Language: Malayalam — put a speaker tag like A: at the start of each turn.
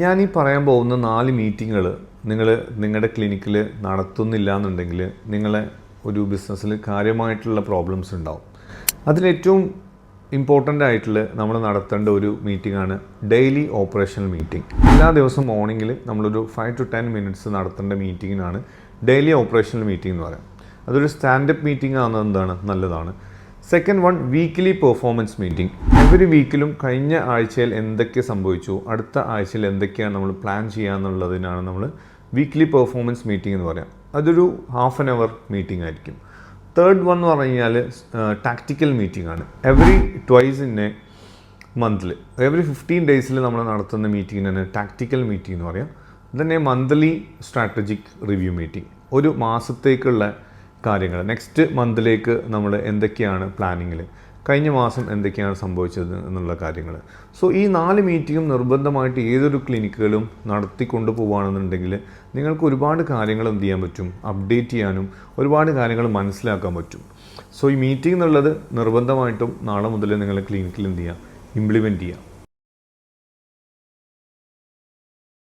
A: ഞാൻ ഈ പറയാൻ പോകുന്ന 4 മീറ്റിങ്ങുകൾ നിങ്ങളുടെ ക്ലിനിക്കിൽ നടത്തുന്നില്ല എന്നുണ്ടെങ്കിൽ നിങ്ങളെ ഒരു ബിസിനസ്സിൽ കാര്യമായിട്ടുള്ള പ്രോബ്ലംസ് ഉണ്ടാവും. അതിലേറ്റവും ഇമ്പോർട്ടൻ്റ് ആയിട്ടുള്ള നമ്മൾ നടത്തേണ്ട ഒരു മീറ്റിംഗാണ് ഡെയിലി ഓപ്പറേഷണൽ മീറ്റിംഗ്. എല്ലാ ദിവസവും മോർണിംഗിൽ നമ്മളൊരു 5 to 10 minutes നടത്തേണ്ട മീറ്റിങ്ങിനാണ് ഡെയിലി ഓപ്പറേഷണൽ മീറ്റിംഗ് എന്ന് പറയാം. അതൊരു സ്റ്റാൻഡപ്പ് മീറ്റിംഗ് ആണെന്നതാണ് നല്ലതാണ്. Second one, weekly performance meeting. Every വീക്കിലും കഴിഞ്ഞ ആഴ്ചയിൽ എന്തൊക്കെ സംഭവിച്ചു, അടുത്ത ആഴ്ചയിൽ എന്തൊക്കെയാണ് നമ്മൾ പ്ലാൻ ചെയ്യുക എന്നുള്ളതിനാണ് നമ്മൾ വീക്ക്ലി പെർഫോമൻസ് മീറ്റിംഗ് എന്ന് പറയാം. അതൊരു ഹാഫ് ആൻ അവർ മീറ്റിംഗ് ആയിരിക്കും. തേർഡ് വൺ എന്ന് പറഞ്ഞു കഴിഞ്ഞാൽ ടാക്റ്റിക്കൽ മീറ്റിംഗ് ആണ്. എവറി ട്വൈസ് ഇൻ എ മന്തിൽ, എവറി 15 days നമ്മൾ നടത്തുന്ന മീറ്റിങ്ങിനാണ് ടാക്റ്റിക്കൽ മീറ്റിംഗ് എന്ന് പറയാം. തന്നെ മന്ത്ലി സ്ട്രാറ്റജിക് റിവ്യൂ മീറ്റിംഗ്, ഒരു മാസത്തേക്കുള്ള കാര്യങ്ങൾ, നെക്സ്റ്റ് മന്തിലേക്ക് നമ്മൾ എന്തൊക്കെയാണ് പ്ലാനിങ്ങിൽ, കഴിഞ്ഞ മാസം എന്തൊക്കെയാണ് സംഭവിച്ചത് എന്നുള്ള കാര്യങ്ങൾ. സോ ഈ 4 മീറ്റിങ്ങും നിർബന്ധമായിട്ട് ഏതൊരു ക്ലിനിക്കുകളും നടത്തിക്കൊണ്ട് പോവുകയാണെന്നുണ്ടെങ്കിൽ നിങ്ങൾക്ക് ഒരുപാട് കാര്യങ്ങൾ എന്ത് ചെയ്യാൻ പറ്റും, അപ്ഡേറ്റ് ചെയ്യാനും ഒരുപാട് കാര്യങ്ങൾ മനസ്സിലാക്കാൻ പറ്റും. സോ ഈ മീറ്റിംഗ് എന്നുള്ളത് നിർബന്ധമായിട്ടും നാളെ മുതൽ നിങ്ങൾ ക്ലിനിക്കിൽ എന്ത് ചെയ്യുക, ഇംപ്ലിമെൻറ്റ് ചെയ്യുക.